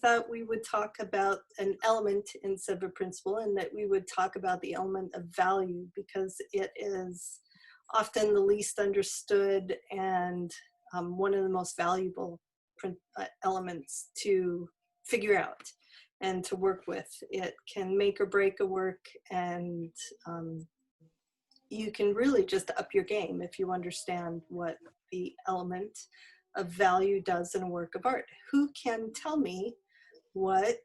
thought we would talk about an element instead of a principle, and that we would talk about the element of value, because it is often the least understood and one of the most valuable elements to figure out and to work with. It can make or break a work, and you can really just up your game if you understand what the element of value does in a work of art. Who can tell me what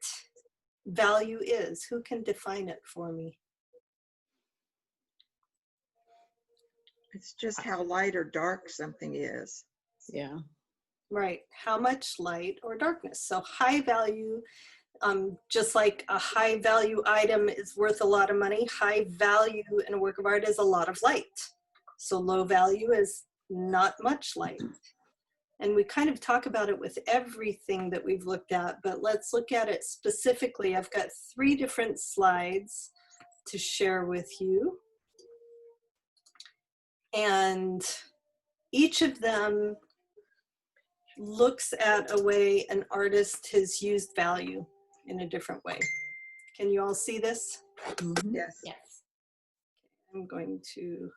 value is? Who can define it for me? It's just how light or dark something is. Yeah. Right. How much light or darkness. So high value, just like a high value item is worth a lot of money, high value in a work of art is a lot of light. So low value is not much light. And we kind of talk about it with everything that we've looked at, but let's look at it specifically. I've got 3 different slides to share with you. And each of them looks at a way an artist has used value in a different way. Can you all see this? Mm-hmm. Yes. Yes. I'm going to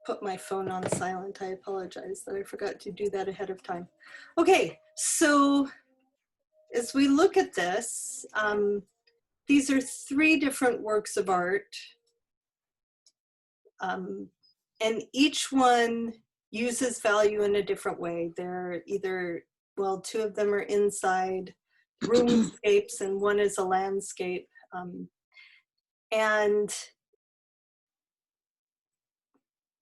put my phone on silent. I apologize that I forgot to do that ahead of time. Okay, so as we look at this, these are 3 different works of art, and each one uses value in a different way. They're either, well, 2 of them are inside roomscapes and one is a landscape. And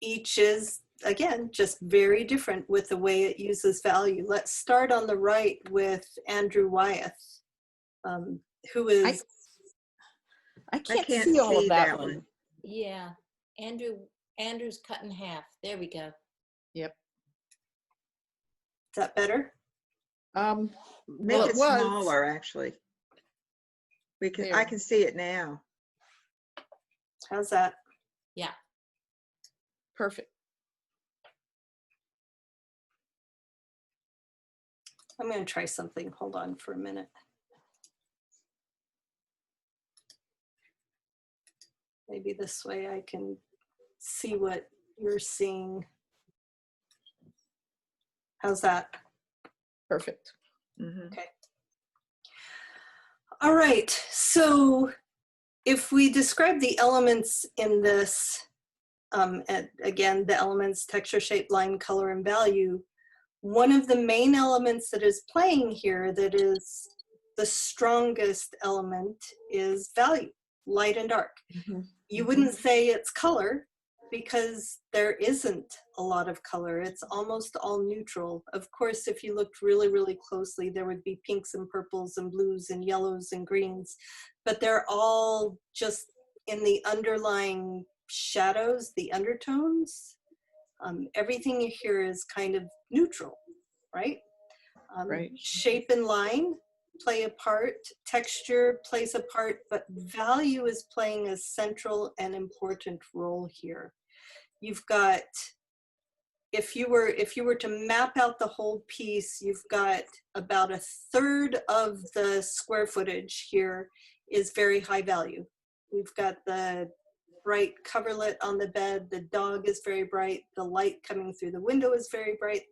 each is, again, just very different with the way it uses value. Let's start on the right with Andrew Wyeth, who is... I can't see all of that one. Yeah. Andrew's cut in half. There we go. Yep. Is that better? Make Well, it smaller, actually. I There. can see it now. How's that? Yeah. Perfect. I'm going to try something. Hold on for a minute. Maybe this way I can see what you're seeing. How's that? Perfect. Mm-hmm. Okay. All right. So if we describe the elements in this, and again, the elements, texture, shape, line, color, and value, one of the main elements that is playing here, that is the strongest element, is value, light and dark. Mm-hmm. You wouldn't say it's color, because there isn't a lot of color. It's almost all neutral. Of course, if you looked really, really closely, there would be pinks and purples and blues and yellows and greens, but they're all just in the underlying shadows, the undertones. Everything here is kind of neutral, right? Right. Shape and line play a part, texture plays a part, but value is playing a central and important role here. You've got, if you were to map out the whole piece, you've got about 1/3 of the square footage here is very high value. We've got the bright coverlet on the bed, the dog is very bright, the light coming through the window is very bright,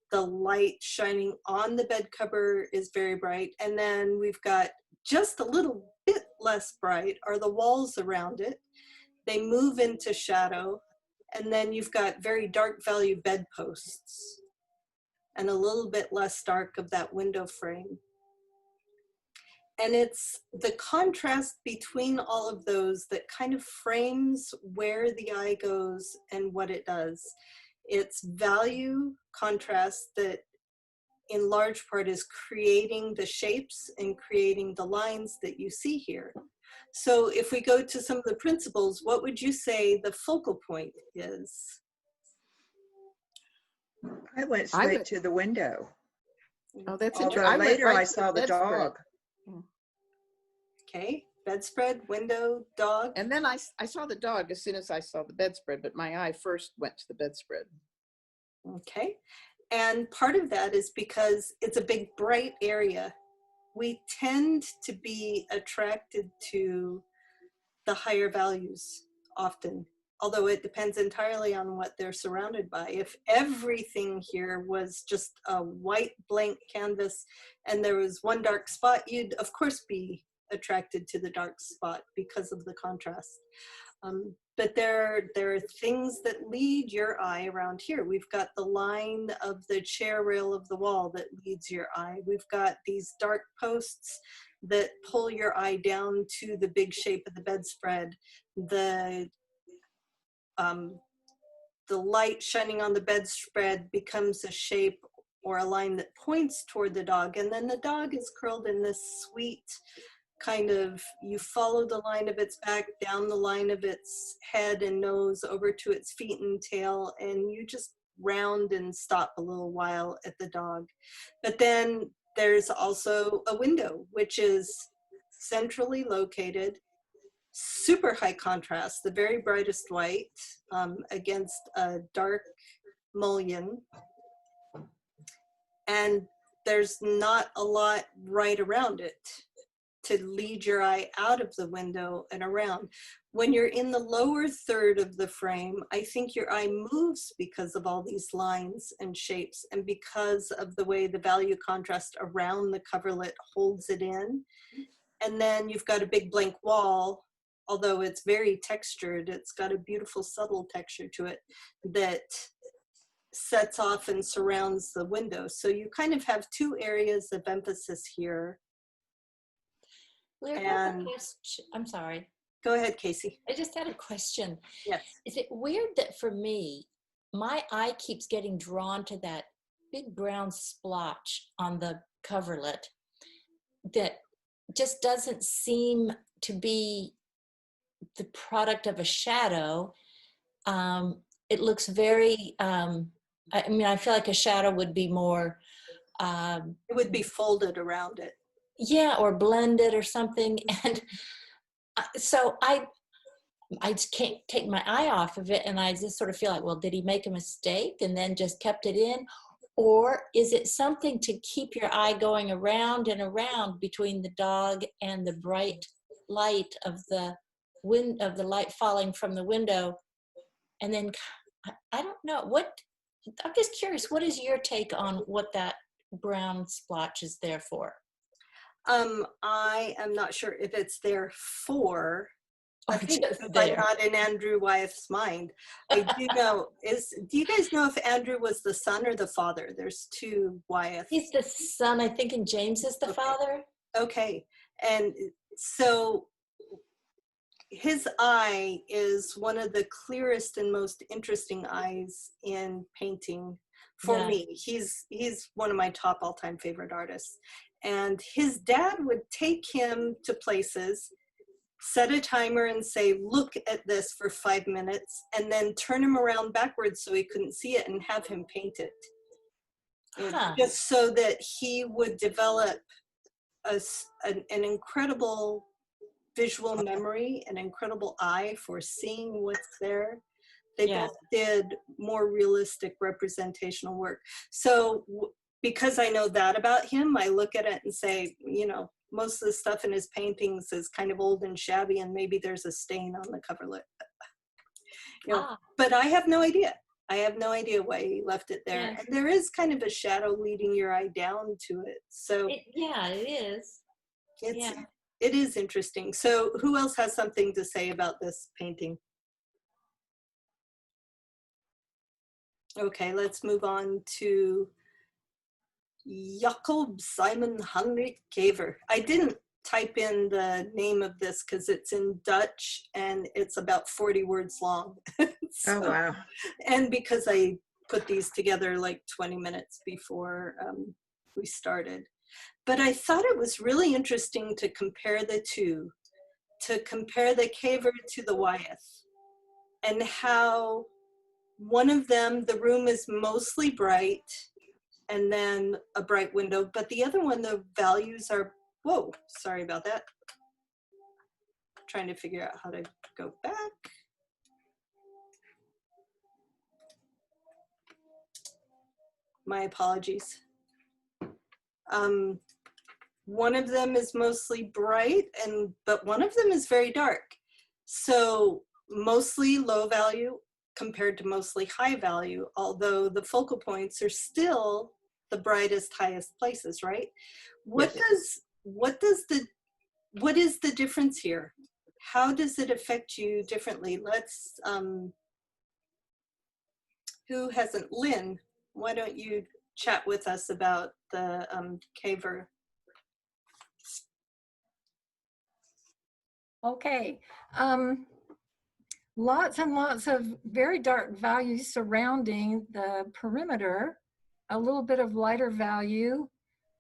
the light shining on the bed cover is very bright, and then we've got just a little bit less bright are the walls around it. They move into shadow, and then you've got very dark value bedposts and a little bit less dark of that window frame. And it's the contrast between all of those that kind of frames where the eye goes and what it does. It's value contrast that in large part is creating the shapes and creating the lines that you see here. So if we go to some of the principles, what would you say the focal point is? I went straight to the window. Oh, that's Although interesting. later Right I to saw the bedspread. dog. Okay, bedspread, window, dog. And then I saw the dog as soon as I saw the bedspread, but my eye first went to the bedspread. Okay, And part of that is because it's a big, bright area. We tend to be attracted to the higher values often, although it depends entirely on what they're surrounded by. If everything here was just a white blank canvas and there was one dark spot, you'd of course be attracted to the dark spot because of the contrast. But there are things that lead your eye around here. We've got the line of the chair rail of the wall that leads your eye. We've got these dark posts that pull your eye down to the big shape of the bedspread. The light shining on the bedspread becomes a shape or a line that points toward the dog. And then the dog is curled in this sweet kind of, you follow the line of its back, down the line of its head and nose, over to its feet and tail, and you just round and stop a little while at the dog. But then there's also a window, which is centrally located, super high contrast, the very brightest white against a dark mullion. And there's not a lot right around it to lead your eye out of the window and around. When you're in the lower third of the frame, I think your eye moves because of all these lines and shapes and because of the way the value contrast around the coverlet holds it in. And then you've got a big blank wall, although it's very textured, it's got a beautiful subtle texture to it that sets off and surrounds the window. So you kind of have two areas of emphasis here. And I'm sorry. Go ahead, Casey. I just had a question. Yes. Is it weird that for me, my eye keeps getting drawn to that big brown splotch on the coverlet that just doesn't seem to be the product of a shadow? It looks very, I mean, I feel like a shadow would be more... it would be folded around it. Yeah, or blended or something. And so I just can't take my eye off of it, and I just sort of feel like, well, did he make a mistake and then just kept it in? Or is it something to keep your eye going around and around between the dog and the bright light of the light falling from the window? And then I don't know what, I'm just curious, what is your take on what that brown splotch is there for? I am not sure if it's there for, I think just I'm there. not in Andrew Wyeth's mind. I do know, do you guys know if Andrew was the son or the father? There's two Wyeths. He's the son, I think, and James is the father. Okay, and so his eye is one of the clearest and most interesting eyes in painting for me. He's one of my top all-time favorite artists. And his dad would take him to places, set a timer and say, look at this for 5 minutes, and then turn him around backwards so he couldn't see it and have him paint it. Just so that he would develop an incredible visual memory, an incredible eye for seeing what's there. They both did more realistic representational work. So because I know that about him, I look at it and say, you know, most of the stuff in his paintings is kind of old and shabby, and maybe there's a stain on the coverlet. You know, but I have no idea. I have no idea why he left it there. And there is kind of a shadow leading your eye down to it. So it is. It is interesting. So who else has something to say about this painting? Okay, let's move on to Jakob Simon Heinrich Kever. I didn't type in the name of this because it's in Dutch and it's about 40 words long. So, oh, wow. And because I put these together like 20 minutes before we started. But I thought it was really interesting to compare the two, to compare the Kever to the Wyeth, and how one of them, the room is mostly bright, and then a bright window, but the other one, the values are, whoa, sorry about that. I'm trying to figure out how to go back. My apologies. One of them is mostly bright, but one of them is very dark. So mostly low value compared to mostly high value, although the focal points are still the brightest, highest places, right? What is the difference here? How does it affect you differently? Let's, who hasn't? Lynn, why don't you chat with us about the caver? Okay. Lots and lots of very dark values surrounding the perimeter, a little bit of lighter value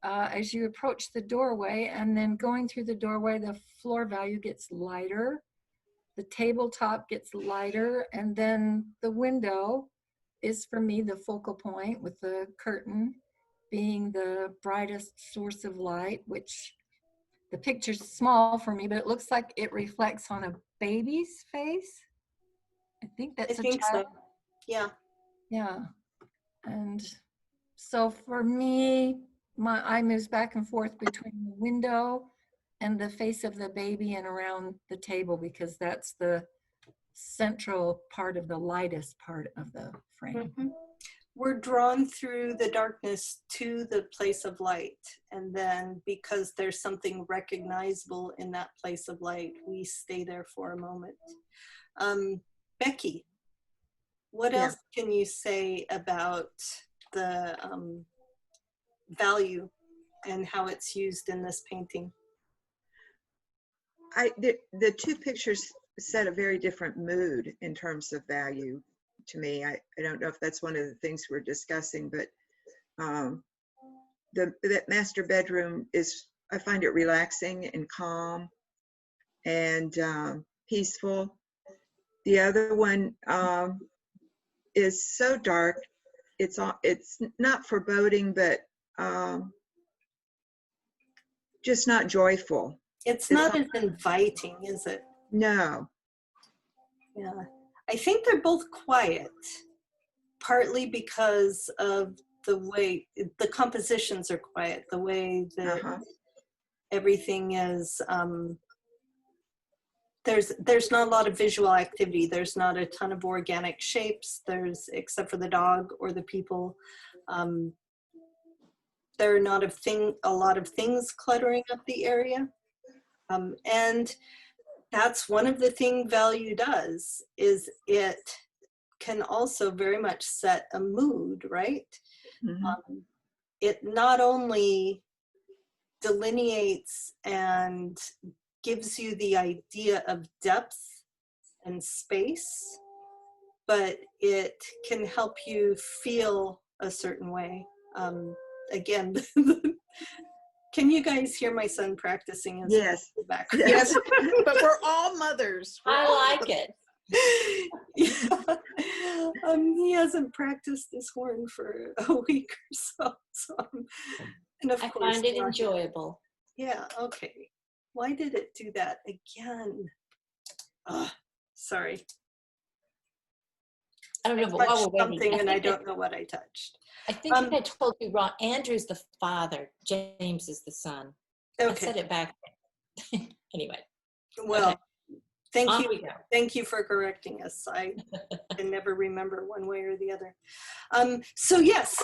as you approach the doorway, and then going through the doorway, the floor value gets lighter, the tabletop gets lighter, and then the window is, for me, the focal point, with the curtain being the brightest source of light, which the picture's small for me, but it looks like it reflects on a baby's face. I think that's I think a child. so. Yeah. Yeah. And so for me, my eye moves back and forth between the window and the face of the baby and around the table, because that's the central part of the lightest part of the frame. Mm-hmm. We're drawn through the darkness to the place of light. And then because there's something recognizable in that place of light, we stay there for a moment. Becky, what else can you say about the value and how it's used in this painting? The two pictures set a very different mood in terms of value to me. I don't know if that's one of the things we're discussing, but that master bedroom is, I find it relaxing and calm and peaceful. The other one is so dark. It's not foreboding, but just not joyful. It's not as inviting, is it? No. Yeah, I think they're both quiet, partly because of the way the compositions are quiet, the way that everything is. There's not a lot of visual activity. There's not a ton of organic shapes. Except for the dog or the people. There are not a lot of things cluttering up the area, and that's one of the things value does, is it can also very much set a mood, right? Mm-hmm. It not only delineates and gives you the idea of depth and space, but it can help you feel a certain way. Again, can you guys hear my son practicing his background? Yes, but we're all mothers. I like it. Yeah. He hasn't practiced his horn for a week or so. And of course, I find it enjoyable. Yeah, okay. Why did it do that again? Sorry. I don't know, but while we're waiting, something and I don't know what I touched. I think I told you wrong. Andrew's the father. James is the son. Okay. I said it back. Anyway. Well, okay. Thank you for correcting us. I can never remember one way or the other. So yes,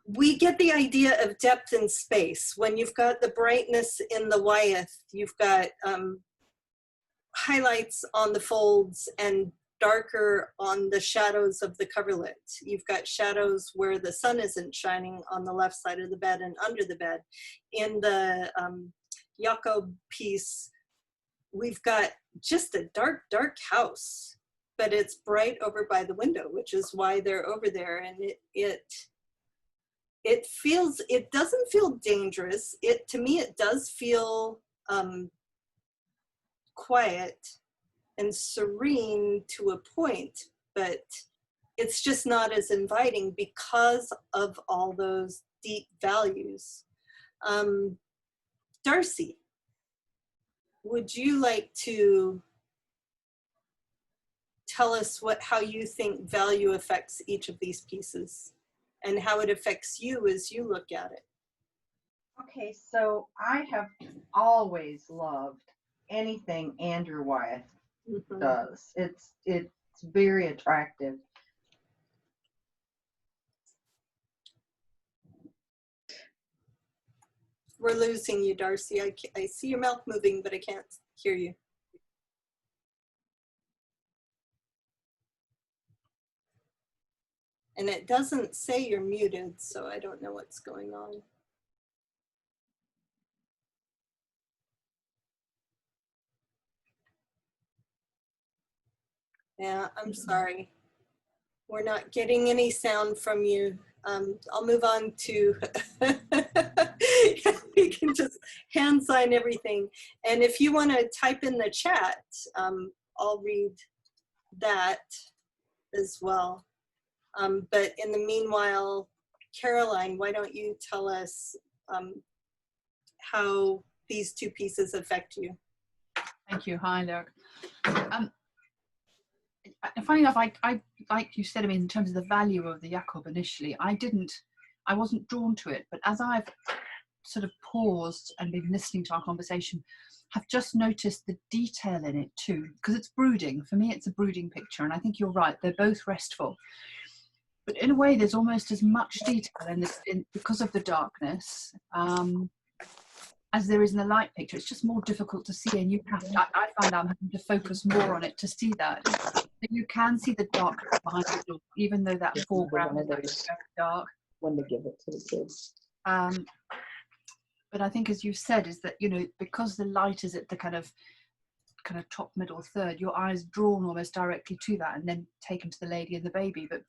we get the idea of depth and space. When you've got the brightness in the Wyeth, you've got highlights on the folds and darker on the shadows of the coverlet. You've got shadows where the sun isn't shining on the left side of the bed and under the bed. In the Jakob piece, we've got just a dark, dark house, but it's bright over by the window, which is why they're over there. And it doesn't feel dangerous. To me, it does feel quiet and serene to a point, but it's just not as inviting because of all those deep values. Darcy, would you like to tell us how you think value affects each of these pieces and how it affects you as you look at it. Okay, so I have always loved anything Andrew Wyeth does. It's very attractive. We're losing you, Darcy. I see your mouth moving, but I can't hear you. And it doesn't say you're muted, so I don't know what's going on. Yeah, I'm sorry. We're not getting any sound from you. I'll move on to, we can just hand sign everything. And if you want to type in the chat, I'll read that as well. But in the meanwhile, Caroline, why don't you tell us how these two pieces affect you? Thank you. Hi, Derek. Funny enough, I like you said, I mean, in terms of the value of the Jakob initially, I wasn't drawn to it, but as I've sort of paused and been listening to our conversation, have just noticed the detail in it too, because it's brooding. For me, it's a brooding picture, and I think you're right, they're both restful. But in a way, there's almost as much detail in this, because of the darkness, as there is in the light picture. It's just more difficult to see, and you have to, I find I'm having to focus more on it to see that. So you can see the darkness behind the door, even though that foreground is very dark. When they give it to the kids. But I think, as you said, is that, you know, because the light is at the kind of top, middle, third, your eyes drawn almost directly to that, and then taken to the lady and the baby. But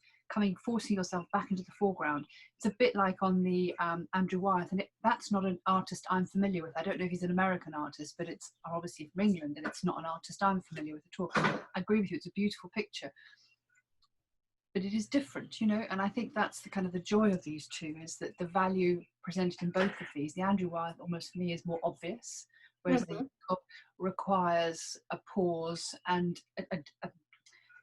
forcing yourself back into the foreground, it's a bit like on the Andrew Wyeth, and that's not an artist I'm familiar with. I don't know if he's an American artist, but it's obviously from England, and it's not an artist I'm familiar with at all. I agree with you, it's a beautiful picture, but it is different, you know, and I think that's the kind of the joy of these two, is that the value presented in both of these, the Andrew Wyeth almost for me is more obvious, whereas the Jakob requires a pause and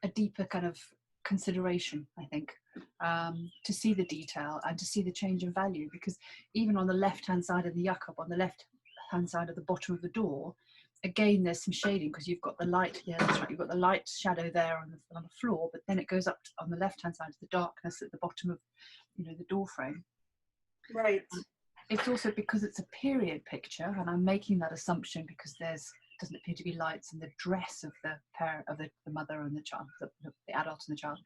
a deeper kind of consideration, I think, to see the detail and to see the change in value. Because even on the left hand side of the Jakob, on the left hand side of the bottom of the door, again there's some shading, because you've got the light, yeah, that's right, you've got the light shadow there on the floor, but then it goes up on the left hand side to the darkness at the bottom of, you know, the door frame. Right. It's also because it's a period picture, and I'm making that assumption because doesn't appear to be lights in the dress of the pair of the mother and the child, the adult and the child.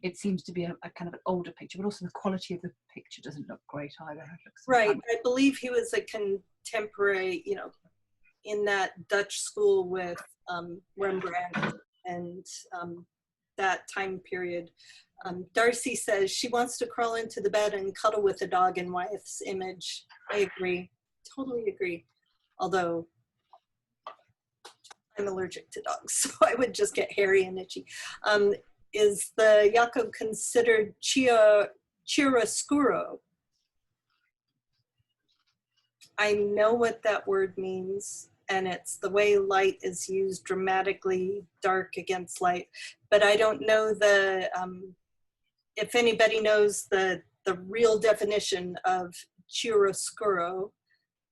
It seems to be a kind of an older picture, but also the quality of the picture doesn't look great either. Right. I believe he was a contemporary, you know, in that Dutch school with Rembrandt and that time period. Darcy says she wants to crawl into the bed and cuddle with the dog in Wyeth's image. I agree, totally agree. Although I'm allergic to dogs, so I would just get hairy and itchy. Is the Jakob considered chiaroscuro? I know what that word means, and it's the way light is used dramatically, dark against light. But I don't know if anybody knows the real definition of chiaroscuro,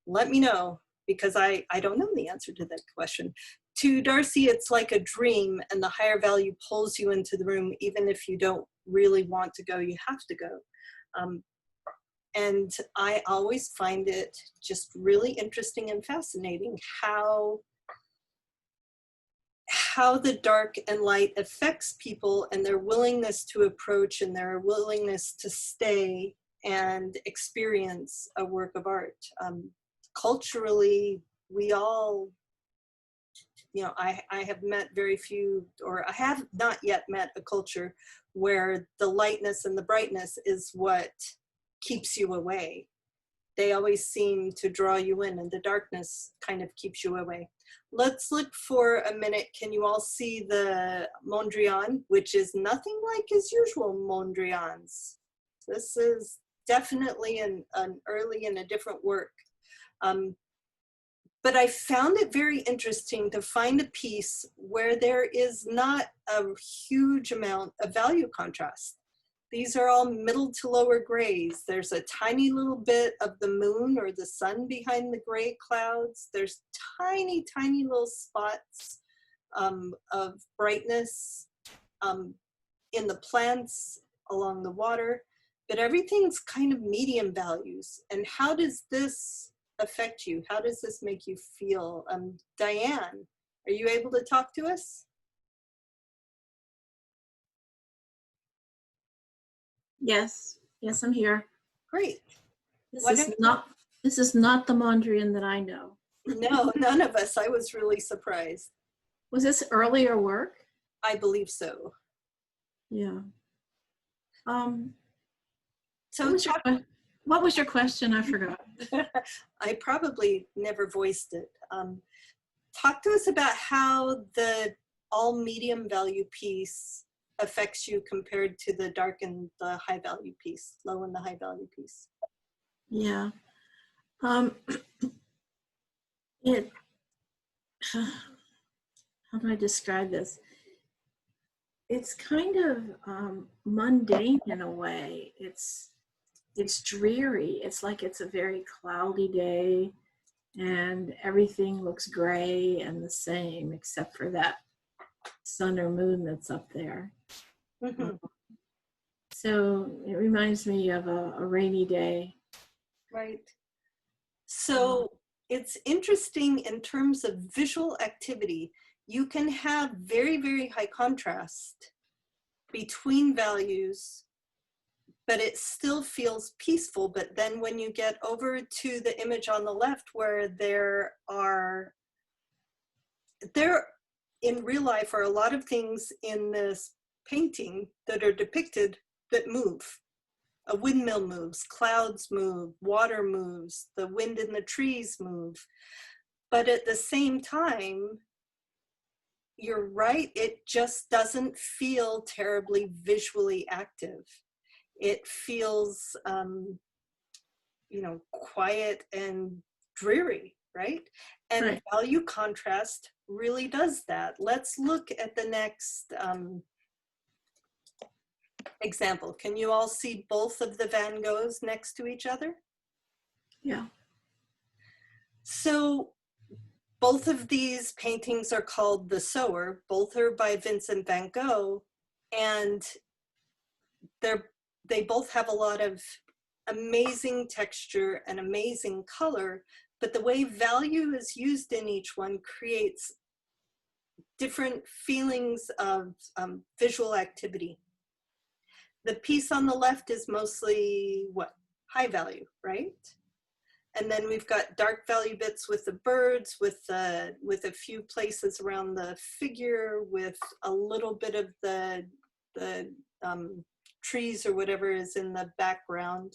let me know, because I don't know the answer to that question. To Darcy, it's like a dream, and the higher value pulls you into the room. Even if you don't really want to go, you have to go. And I always find it just really interesting and fascinating how the dark and light affects people and their willingness to approach and their willingness to stay and experience a work of art. Culturally, we all, you know, I have met very few, or I have not yet met a culture where the lightness and the brightness is what keeps you away. They always seem to draw you in, and the darkness kind of keeps you away. Let's look for a minute. Can you all see the Mondrian, which is nothing like his usual Mondrians? This is definitely an early and a different work. But I found it very interesting to find a piece where there is not a huge amount of value contrast. These are all middle to lower grays. There's a tiny little bit of the moon or the sun behind the gray clouds. There's tiny, tiny little spots of brightness in the plants along the water, but everything's kind of medium values. And how does this affect you? How does this make you feel? Diane, are you able to talk to us? Yes, yes, I'm here. Great. This is not the Mondrian that I know. No, none of us. I was really surprised. Was this earlier work? I believe so. Yeah. So what was your question? I forgot. I probably never voiced it. Talk to us about how the all medium value piece affects you compared to the dark and the high value piece, low and the high value piece. Yeah. How do I describe this? It's kind of mundane in a way. It's dreary. It's like it's a very cloudy day and everything looks gray and the same except for that sun or moon that's up there. Mm-hmm. So it reminds me of a rainy day. Right. So it's interesting in terms of visual activity. You can have very, very high contrast between values, but it still feels peaceful. But then when you get over to the image on the left where there in real life are a lot of things in this painting that are depicted that move. A windmill moves, clouds move, water moves, the wind in the trees move. But at the same time, you're right, it just doesn't feel terribly visually active. It feels, quiet and dreary, right? And Right. value contrast really does that. Let's look at the next example. Can you all see both of the Van Goghs next to each other? Yeah. So both of these paintings are called The Sower. Both are by Vincent van Gogh, and they both have a lot of amazing texture and amazing color, but the way value is used in each one creates different feelings of visual activity. The piece on the left is mostly high value, right? And then we've got dark value bits with the birds, with a few places around the figure, with a little bit of the trees or whatever is in the background.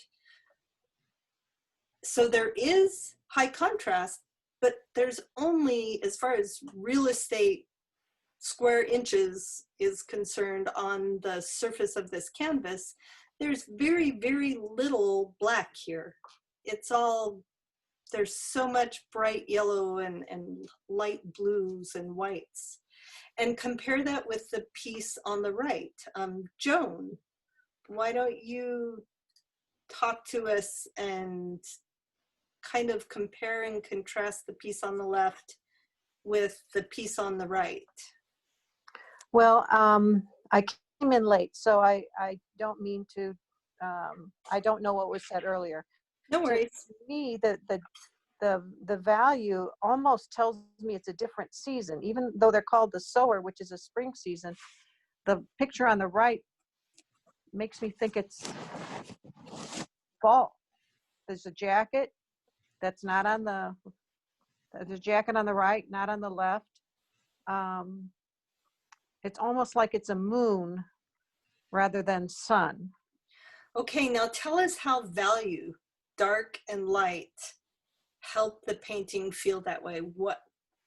So there is high contrast, but there's only, as far as real estate square inches is concerned on the surface of this canvas, there's very, very little black here. It's all, there's so much bright yellow and light blues and whites. And compare that with the piece on the right. Joan, why don't you talk to us and kind of compare and contrast the piece on the left with the piece on the right? Well, I came in late, so I don't mean to, I don't know what was said earlier. No worries. To me, the value almost tells me it's a different season, even though they're called The Sower, which is a spring season. The picture on the right makes me think it's fall. There's a jacket that's not on there's a jacket on the right, not on the left. It's almost like it's a moon rather than sun. Okay, now tell us how value, dark and light, help the painting feel that way.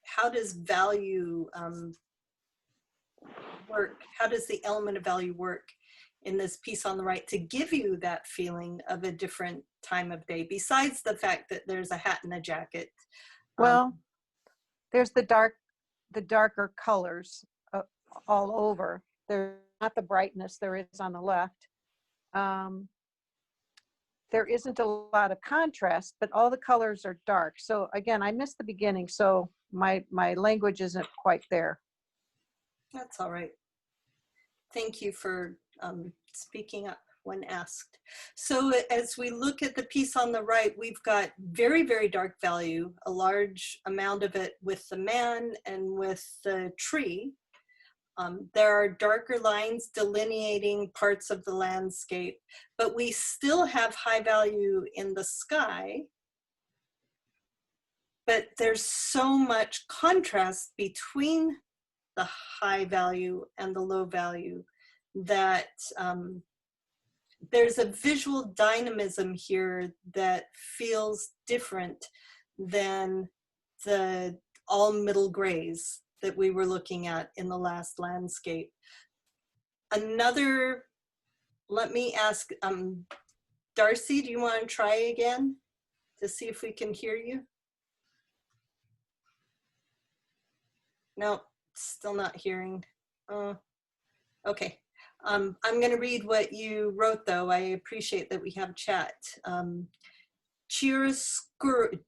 How does value work? How does the element of value work in this piece on the right to give you that feeling of a different time of day, besides the fact that there's a hat and a jacket? Well, there's the darker colors all over. There's not the brightness there is on the left. there isn't a lot of contrast, but all the colors are dark. So again, I missed the beginning, so my language isn't quite there. That's all right. Thank you for speaking up when asked. So as we look at the piece on the right, we've got very, very dark value, a large amount of it with the man and with the tree. There are darker lines delineating parts of the landscape, but we still have high value in the sky. But there's so much contrast between the high value and the low value that there's a visual dynamism here that feels different than the all middle grays that we were looking at in the last landscape. Another, let me ask, Darcy, do you want to try again to see if we can hear you? No, still not hearing. Okay. I'm going to read what you wrote, though. I appreciate that we have chat. Chiaroscuro,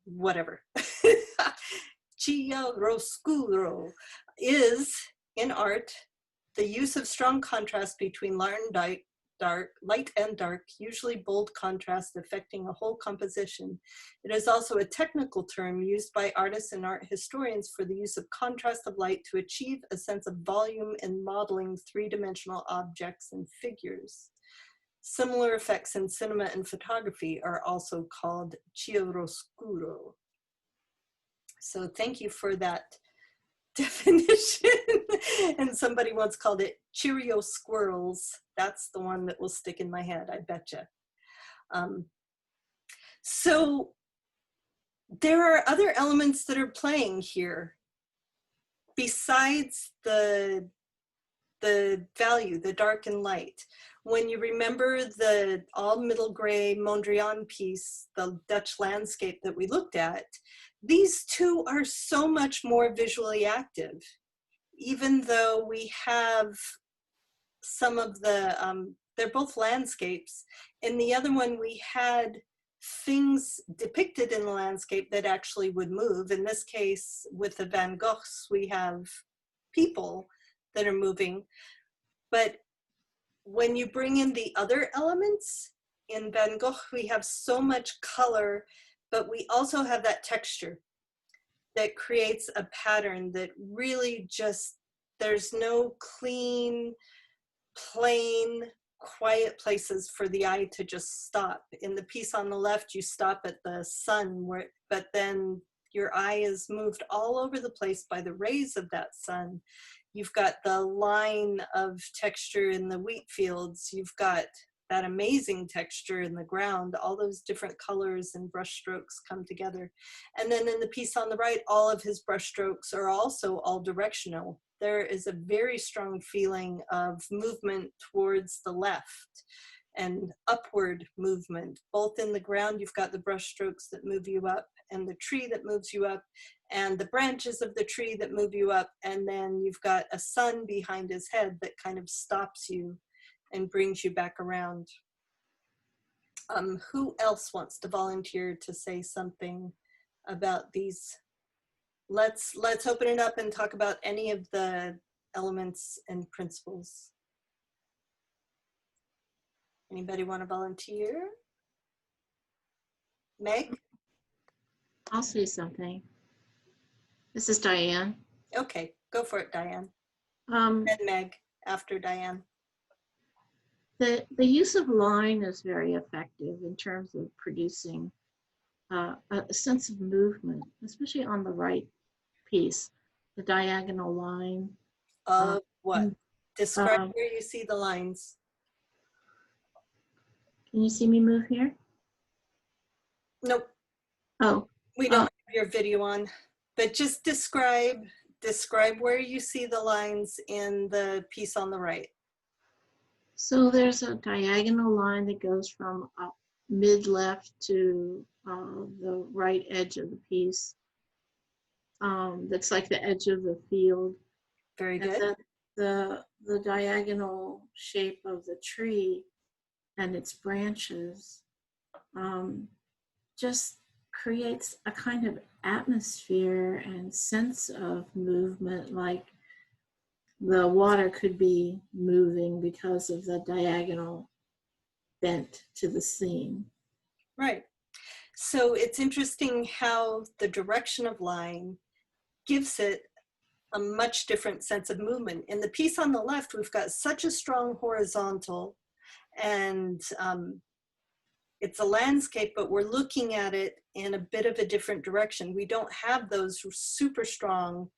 whatever. Chiaroscuro is, in art, the use of strong contrast between light and dark, usually bold contrast affecting a whole composition. It is also a technical term used by artists and art historians for the use of contrast of light to achieve a sense of volume in modeling three-dimensional objects and figures. Similar effects in cinema and photography are also called chiaroscuro. So thank you for that definition. And somebody once called it Cheerio squirrels. That's the one that will stick in my head, I betcha. So there are other elements that are playing here besides the value, the dark and light. When you remember the all middle gray Mondrian piece, the Dutch landscape that we looked at, these two are so much more visually active, even though we have some of the, they're both landscapes. In the other one, we had things depicted in the landscape that actually would move. In this case, with the Van Goghs, we have people that are moving. But when you bring in the other elements, in Van Gogh, we have so much color, but we also have that texture that creates a pattern that really just, there's no clean, plain, quiet places for the eye to just stop. In the piece on the left, you stop at the sun, but then your eye is moved all over the place by the rays of that sun. You've got the line of texture in the wheat fields. You've got that amazing texture in the ground. All those different colors and brush strokes come together. And then in the piece on the right, all of his brush strokes are also all directional. There is a very strong feeling of movement towards the left and upward movement. Both in the ground, you've got the brush strokes that move you up, and the tree that moves you up, and the branches of the tree that move you up, and then you've got a sun behind his head that kind of stops you and brings you back around. Who else wants to volunteer to say something about these? Let's open it up and talk about any of the elements and principles. Anybody want to volunteer? Meg? I'll say something. This is Diane. Okay, go for it, Diane. Um, And Meg after Diane. the use of line is very effective in terms of producing a sense of movement, especially on the right piece, the diagonal line. What? Describe where you see the lines. Can you see me move here? Nope, Oh, we don't have your video on, but just describe where you see the lines in the piece on the right. so there's a diagonal line that goes from mid-left to the right edge of the piece. That's like the edge of the field. Very And good. then the diagonal shape of the tree and its branches just creates a kind of atmosphere and sense of movement, like the water could be moving because of the diagonal bent to the scene. Right. So it's interesting how the direction of line gives it a much different sense of movement. In the piece on the left, we've got such a strong horizontal, and it's a landscape, but we're looking at it in a bit of a different direction. We don't have those super strong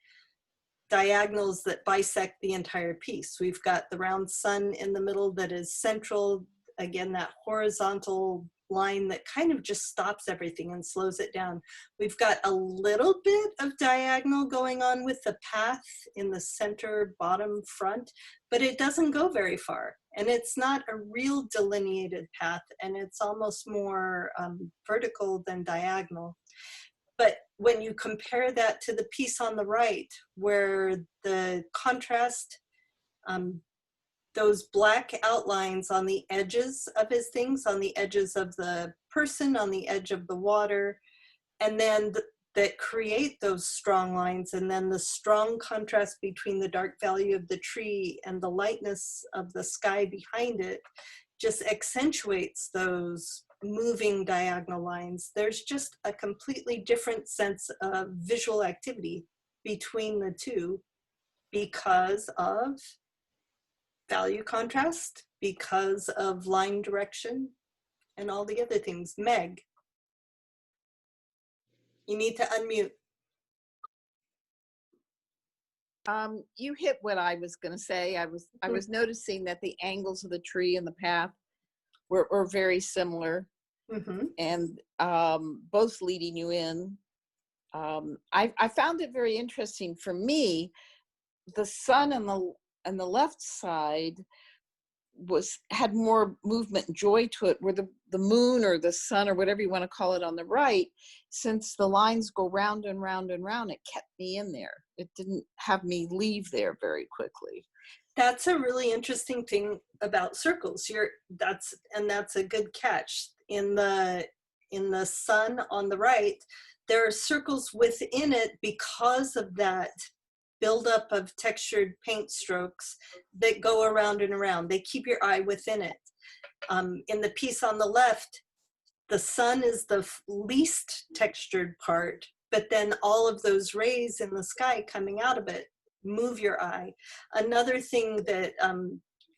diagonals that bisect the entire piece. We've got the round sun in the middle that is central. Again, that horizontal line that kind of just stops everything and slows it down. We've got a little bit of diagonal going on with the path in the center bottom front, but it doesn't go very far. And it's not a real delineated path, and it's almost more vertical than diagonal. But when you compare that to the piece on the right, where the contrast, those black outlines on the edges of his things, on the edges of the person, on the edge of the water, and then that create those strong lines, and then the strong contrast between the dark value of the tree and the lightness of the sky behind it just accentuates those moving diagonal lines. There's just a completely different sense of visual activity between the two because of value contrast, because of line direction, and all the other things. Meg, you need to unmute. You hit what I was going to say. I was noticing that the angles of the tree and the path were very similar, and both leading you in. I found it very interesting. For me, the sun on the left side had more movement and joy to it, where the moon or the sun or whatever you want to call it on the right, since the lines go round and round and round, it kept me in there. It didn't have me leave there very quickly. That's a really interesting thing about circles. That's a good catch. In the sun on the right, there are circles within it because of that buildup of textured paint strokes that go around and around. They keep your eye within it. In the piece on the left, the sun is the least textured part, but then all of those rays in the sky coming out of it move your eye. Another thing that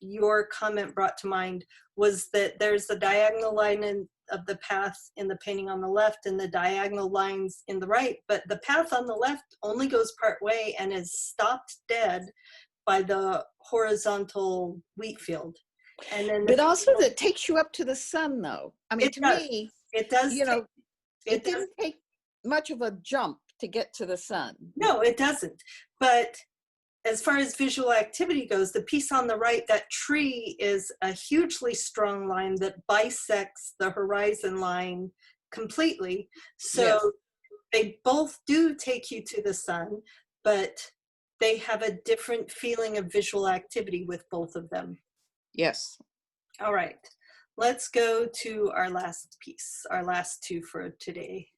your comment brought to mind was that there's the diagonal line of the path in the painting on the left and the diagonal lines in the right, but the path on the left only goes part way and is stopped dead by the horizontal wheat field. And then but also that takes you up to the sun, though. I mean, to me, it does. You know, it didn't take much of a jump to get to the sun. No, it doesn't. But as far as visual activity goes, the piece on the right, that tree is a hugely strong line that bisects the horizon line completely. So yes, they both do take you to the sun, but they have a different feeling of visual activity with both of them. Yes. All right. Let's go to our last piece, our last two for today.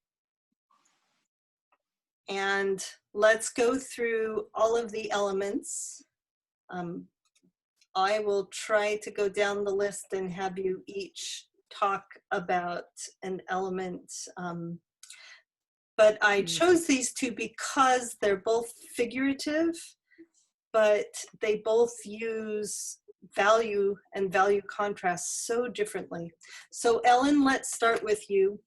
And let's go through all of the elements. I will try to go down the list and have you each talk about an element. But I chose these two because they're both figurative, but they both use value and value contrast so differently. So Ellen, let's start with you.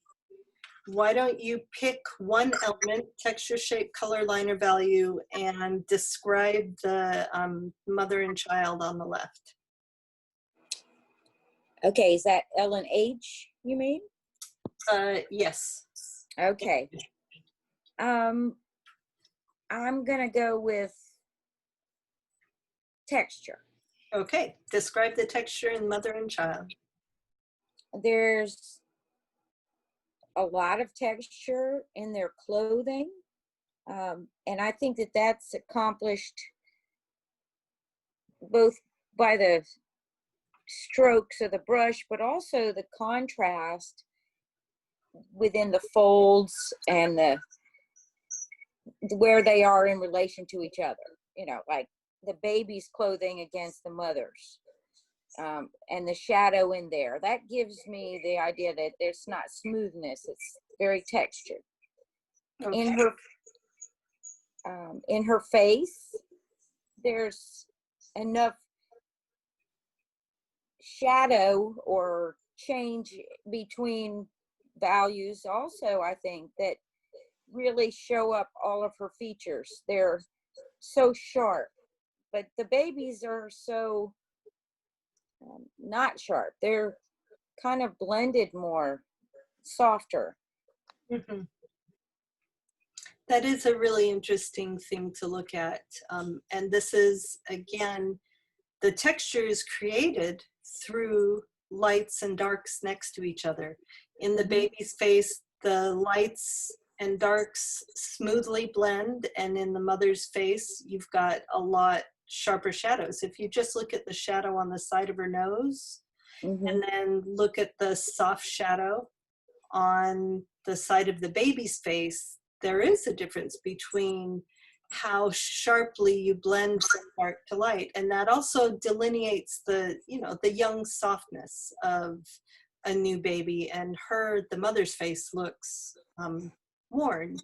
Why don't you pick one element, texture, shape, color, line, or value, and describe the mother and child on the left? Okay, is that Ellen H, you mean? Yes. Okay. I'm gonna go with texture. Okay, describe the texture in mother and child. There's a lot of texture in their clothing, and I think that that's accomplished both by the strokes of the brush, but also the contrast within the folds and the where they are in relation to each other. You know, like the baby's clothing against the mother's, and the shadow in there. That gives me the idea that there's not smoothness; it's very textured. Okay. In her face, there's enough shadow or change between values also, I think, that really show up all of her features. They're so sharp, but the babies are so not sharp. They're kind of blended more, softer. Mm-hmm. That is a really interesting thing to look at. And this is, again, the texture is created through lights and darks next to each other. In the baby's face, the lights and darks smoothly blend, and in the mother's face, you've got a lot sharper shadows. If you just look at the shadow on the side of her nose, and then look at the soft shadow on the side of the baby's face, there is a difference between how sharply you blend from dark to light. And that also delineates the, you know, the young softness of a new baby. And the mother's face looks worn.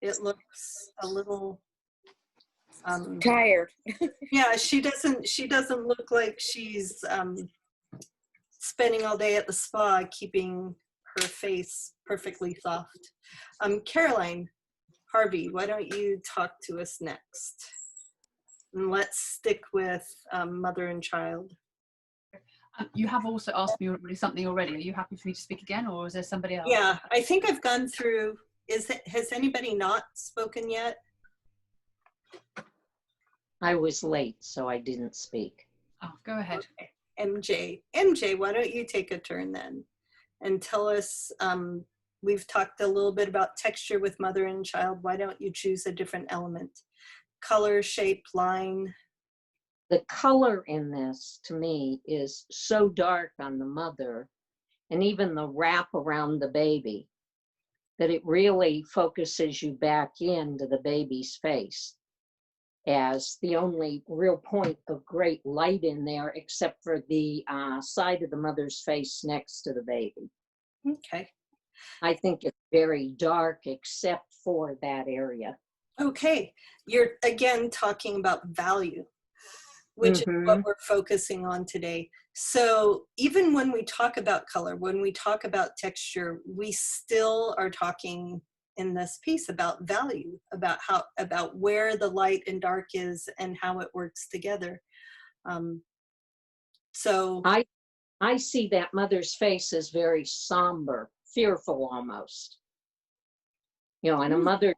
It looks a little Tired. Yeah, she doesn't look like she's spending all day at the spa keeping her face perfectly soft. Caroline Harvey, why don't you talk to us next? And let's stick with mother and child. You have also asked me something already. Are you happy for me to speak again, or is there somebody else? Yeah, I think I've gone through. Has anybody not spoken yet? I was late, so I didn't speak. Oh, go ahead. Okay. MJ, why don't you take a turn then and tell us, we've talked a little bit about texture with mother and child. Why don't you choose a different element? Color, shape, line. The color in this, to me, is so dark on the mother, and even the wrap around the baby, that it really focuses you back into the baby's face as the only real point of great light in there, except for the side of the mother's face next to the baby. Okay. I think it's very dark except for that area. Okay. You're again talking about value, which is what we're focusing on today. So even when we talk about color, when we talk about texture, we still are talking in this piece about value, about where the light and dark is and how it works together. So I see that mother's face as very somber, fearful almost. You know, and a mother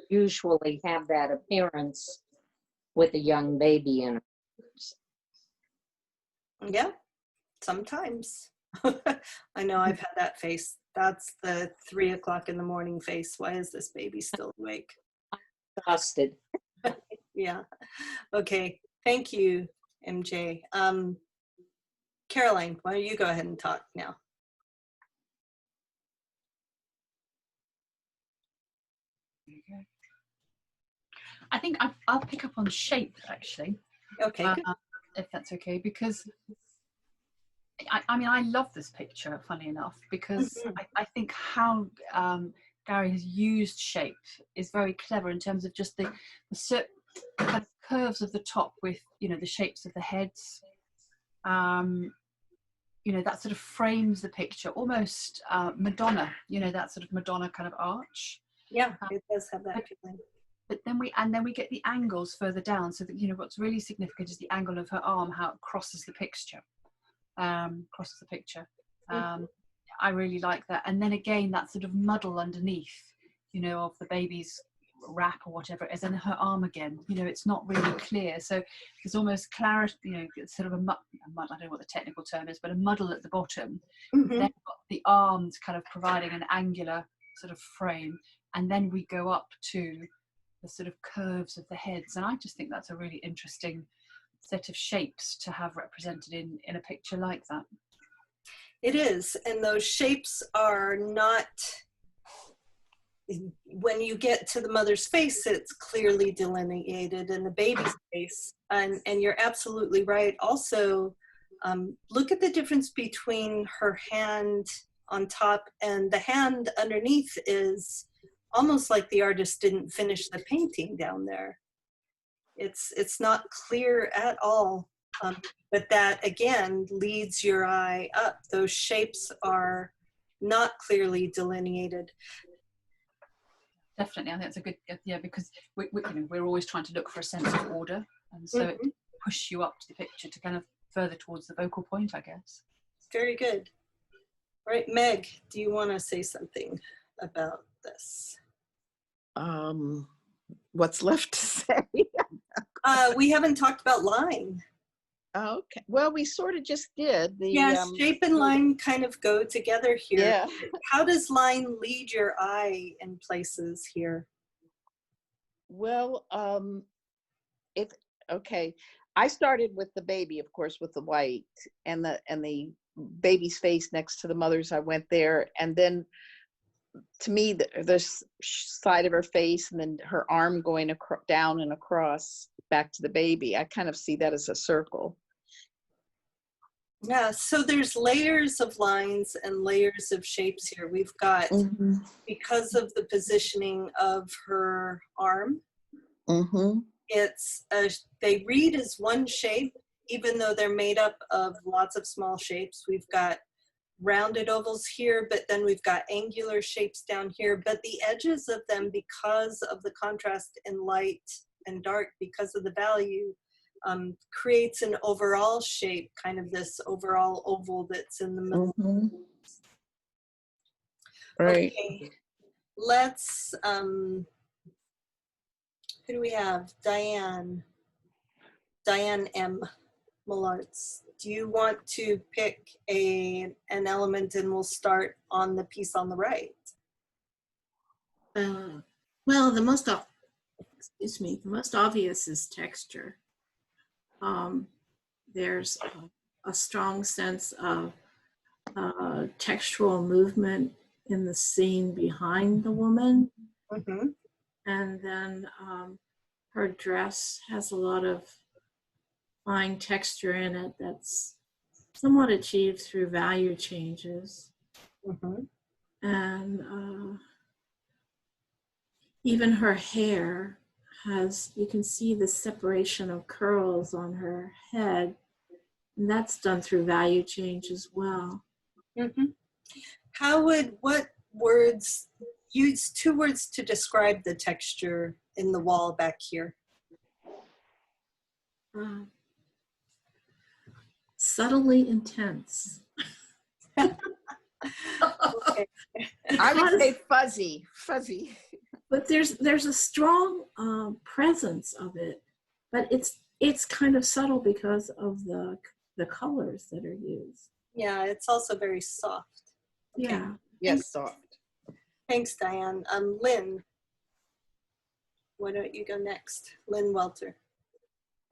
usually have that appearance with a young baby in her. Yeah, sometimes. I know I've had that face. That's the 3 o'clock in the morning face. Why is this baby still awake? Exhausted. Yeah. Okay. Thank you, MJ. Caroline, why don't you go ahead and talk now? I think I'll pick up on shape, actually. Okay, good. If that's okay, because I mean, I love this picture, funny enough, because I think how Gary has used shape is very clever in terms of just the kind of curves of the top with, you know, the shapes of the heads. You know, that sort of frames the picture, almost Madonna, you know, that sort of Madonna kind of arch. Yeah, it does have that feeling. But then we get the angles further down, so that, you know, what's really significant is the angle of her arm, how it crosses the picture. I really like that. And then again, that sort of muddle underneath, you know, of the baby's wrap or whatever it is, and her arm again, you know, it's not really clear. So there's almost clarity, you know, it's sort of I don't know what the technical term is, but a muddle at the bottom. Then got the arms kind of providing an angular sort of frame. And then we go up to the sort of curves of the heads. And I just think that's a really interesting set of shapes to have represented in a picture like that. It is, and those shapes are not, when you get to the mother's face, it's clearly delineated, and the baby's face, and you're absolutely right. Also, look at the difference between her hand on top and the hand underneath is almost like the artist didn't finish the painting down there. It's not clear at all, but that again leads your eye up. Those shapes are not clearly delineated. Definitely, I think it's a good, yeah, because we're always trying to look for a sense of order, and so it pushes you up to the picture to kind of further towards the focal point, I guess. Very good. All right, Meg, do you want to say something about this? What's left to say? We haven't talked about line. Okay, well, we sort of just did. Shape and line kind of go together here. Yeah. How does line lead your eye in places here? Well, okay. I started with the baby, of course, with the white and the baby's face next to the mother's. I went there, and then to me, the side of her face, and then her arm going down and across back to the baby. I kind of see that as a circle. Yeah, so there's layers of lines and layers of shapes here. We've got, because of the positioning of her arm, they read as one shape, even though they're made up of lots of small shapes. We've got rounded ovals here, but then we've got angular shapes down here. But the edges of them, because of the contrast in light and dark, because of the value, creates an overall shape, kind of this overall oval that's in the middle. Right. Okay. Let's, who do we have? Diane M. Millards. Do you want to pick an element, and we'll start on the piece on the right? Well, the most obvious is texture. There's a strong sense of textural movement in the scene behind the woman. And then her dress has a lot of fine texture in it that's somewhat achieved through value changes. And even her hair has, you can see the separation of curls on her head, and that's done through value change as well. What words, use 2 words to describe the texture in the wall back here? Subtly intense. Okay. I would say fuzzy. But there's a strong presence of it, but it's kind of subtle because of the colors that are used. Yeah, it's also very soft. Okay. Yeah. Yes, soft. Thanks, Diane. Lynn, why don't you go next? Lynn Welter.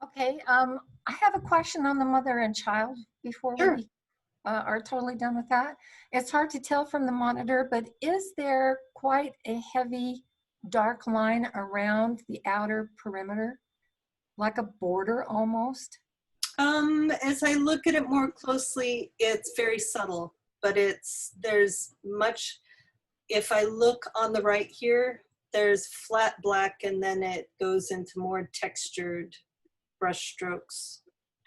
Okay, I have a question on the mother and child before we are totally done with that. It's hard to tell from the monitor, but is there quite a heavy dark line around the outer perimeter, like a border almost? As I look at it more closely, it's very subtle, but there's much, if I look on the right here, there's flat black, and then it goes into more textured brush strokes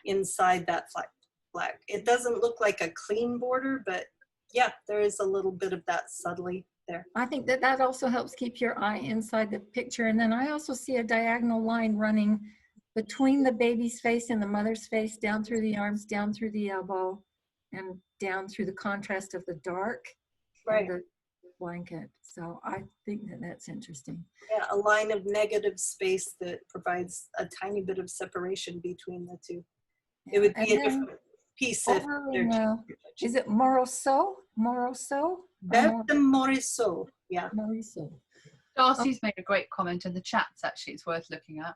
inside that flat black. It doesn't look like a clean border, but yeah, there is a little bit of that subtly there. I think that also helps keep your eye inside the picture. And then I also see a diagonal line running between the baby's face and the mother's face, down through the arms, down through the elbow, and down through the contrast of the dark and the blanket. So I think that's interesting. Yeah, a line of negative space that provides a tiny bit of separation between the two. It would be a different piece of. Is it Moroso? Bev de Morisot, yeah. Darcy's made a great comment in the chats, actually, it's worth looking at.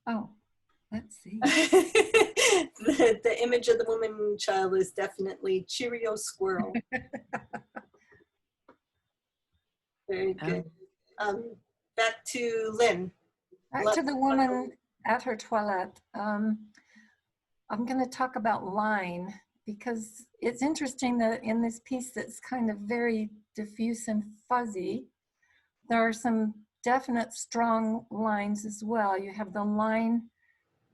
Oh. Let's see. The image of the woman child is definitely Cheerio squirrel. Very good. Back to Lynn. Back to the woman at her toilet. I'm going to talk about line, because it's interesting that in this piece that's kind of very diffuse and fuzzy, there are some definite strong lines as well. You have the line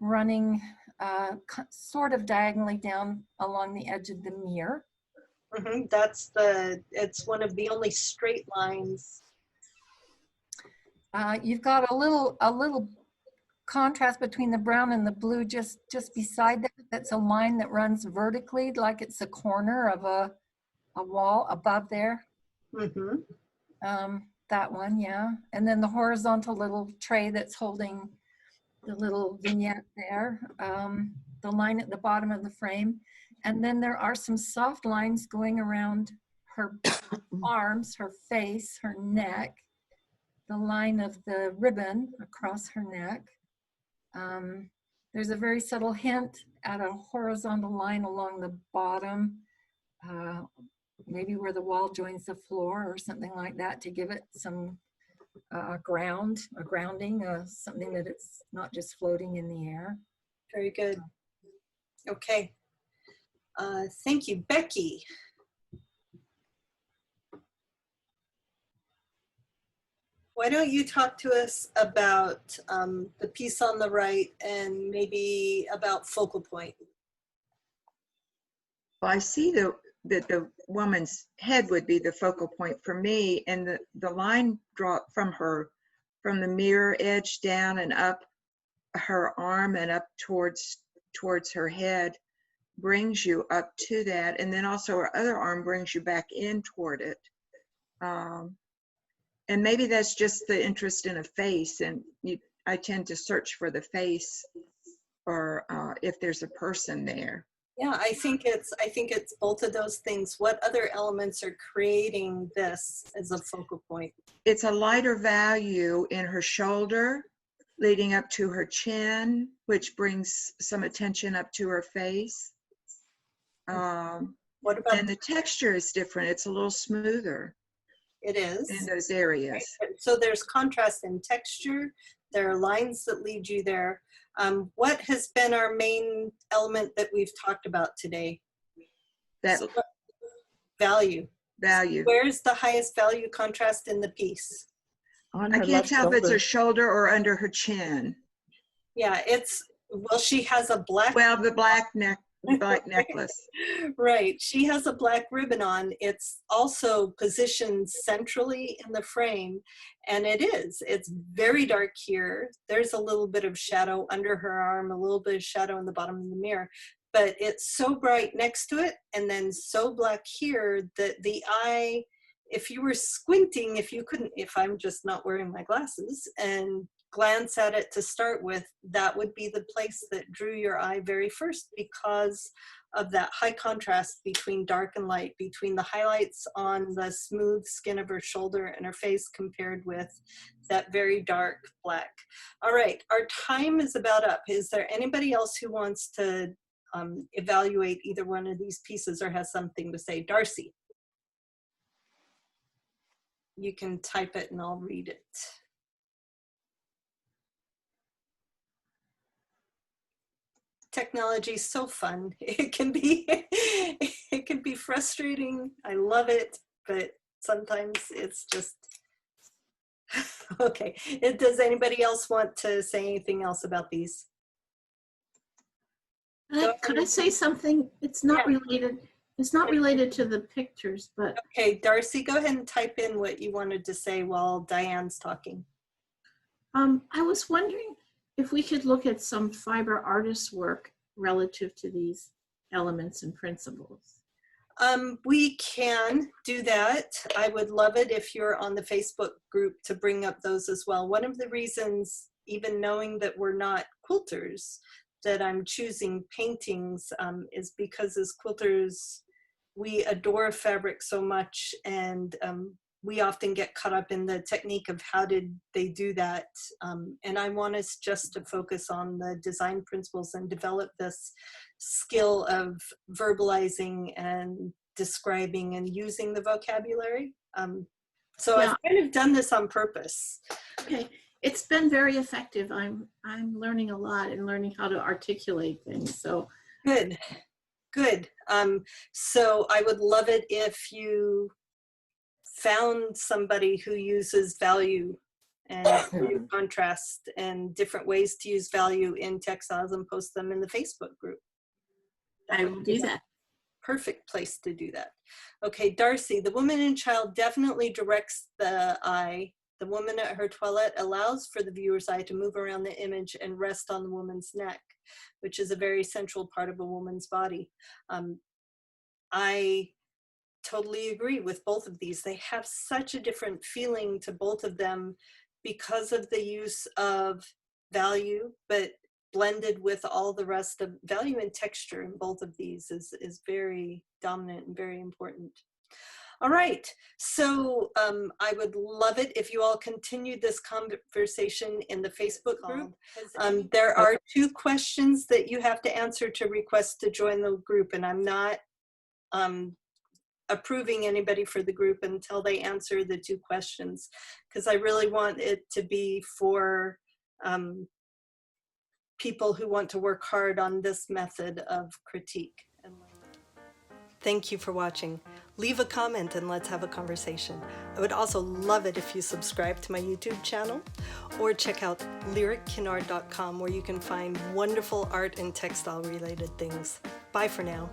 running sort of diagonally down along the edge of the mirror. It's one of the only straight lines. You've got a little contrast between the brown and the blue just beside that. That's a line that runs vertically, like it's a corner of a wall above there. That one, yeah. And then the horizontal little tray that's holding the little vignette there, the line at the bottom of the frame. And then there are some soft lines going around her arms, her face, her neck, the line of the ribbon across her neck. There's a very subtle hint at a horizontal line along the bottom, maybe where the wall joins the floor or something like that, to give it some grounding, something that it's not just floating in the air. Very good. Okay. Thank you. Becky. Why don't you talk to us about the piece on the right and maybe about focal point? Well, I see that the woman's head would be the focal point for me, and the line drop from the mirror edge down and up her arm and up towards her head brings you up to that, and then also her other arm brings you back in toward it. And maybe that's just the interest in a face, and I tend to search for the face, or if there's a person there. Yeah, I think it's both of those things. What other elements are creating this as a focal point? It's a lighter value in her shoulder, leading up to her chin, which brings some attention up to her face. What about? And the texture is different. It's a little smoother. It is. In those areas. So there's contrast in texture. There are lines that lead you there. What has been our main element that we've talked about today? That value. Value. Where's the highest value contrast in the piece? I can't tell if it's her shoulder or under her chin. Yeah, well, she has a black. Well, the black necklace. Right. She has a black ribbon on. It's also positioned centrally in the frame, and it's very dark here. There's a little bit of shadow under her arm, a little bit of shadow in the bottom of the mirror, but it's so bright next to it and then so black here that the eye, if you were squinting, if I'm just not wearing my glasses and glance at it to start with, that would be the place that drew your eye very first, because of that high contrast between dark and light, between the highlights on the smooth skin of her shoulder and her face compared with that very dark black. All right, our time is about up. Is there anybody else who wants to evaluate either one of these pieces or has something to say? Darcy. You can type it and I'll read it. Technology is so fun. It can be frustrating. I love it, but sometimes it's just okay. Does anybody else want to say anything else about these? Could I say something? It's not related. It's not related to the pictures, but okay. Darcy, go ahead and type in what you wanted to say while Diane's talking. I was wondering if we could look at some fiber artist work relative to these elements and principles. We can do that. I would love it if you're on the Facebook group to bring up those as well. One of the reasons, even knowing that we're not quilters, that I'm choosing paintings is because as quilters, we adore fabric so much, and we often get caught up in the technique of how did they do that. And I want us just to focus on the design principles and develop this skill of verbalizing and describing and using the vocabulary. So Yeah. I've kind of done this on purpose. Okay, it's been very effective. I'm learning a lot and learning how to articulate things. So Good, good. So I would love it if you found somebody who uses value and contrast and different ways to use value in textiles and post them in the Facebook group. I will do that. Perfect place to do that. Okay, Darcy, the woman and child definitely directs the eye. The woman at her toilet allows for the viewer's eye to move around the image and rest on the woman's neck, which is a very central part of a woman's body. I totally agree with both of these. They have such a different feeling to both of them because of the use of value, but blended with all the rest of value and texture in both of these is very dominant and very important. All right, so I would love it if you all continued this conversation in the Facebook group. There are 2 questions that you have to answer to request to join the group, and I'm not approving anybody for the group until they answer the 2 questions, because I really want it to be for people who want to work hard on this method of critique. Thank you for watching. Leave a comment and let's have a conversation. I would also love it if you subscribe to my YouTube channel or check out lyrickinard.com, where you can find wonderful art and textile related things. Bye for now.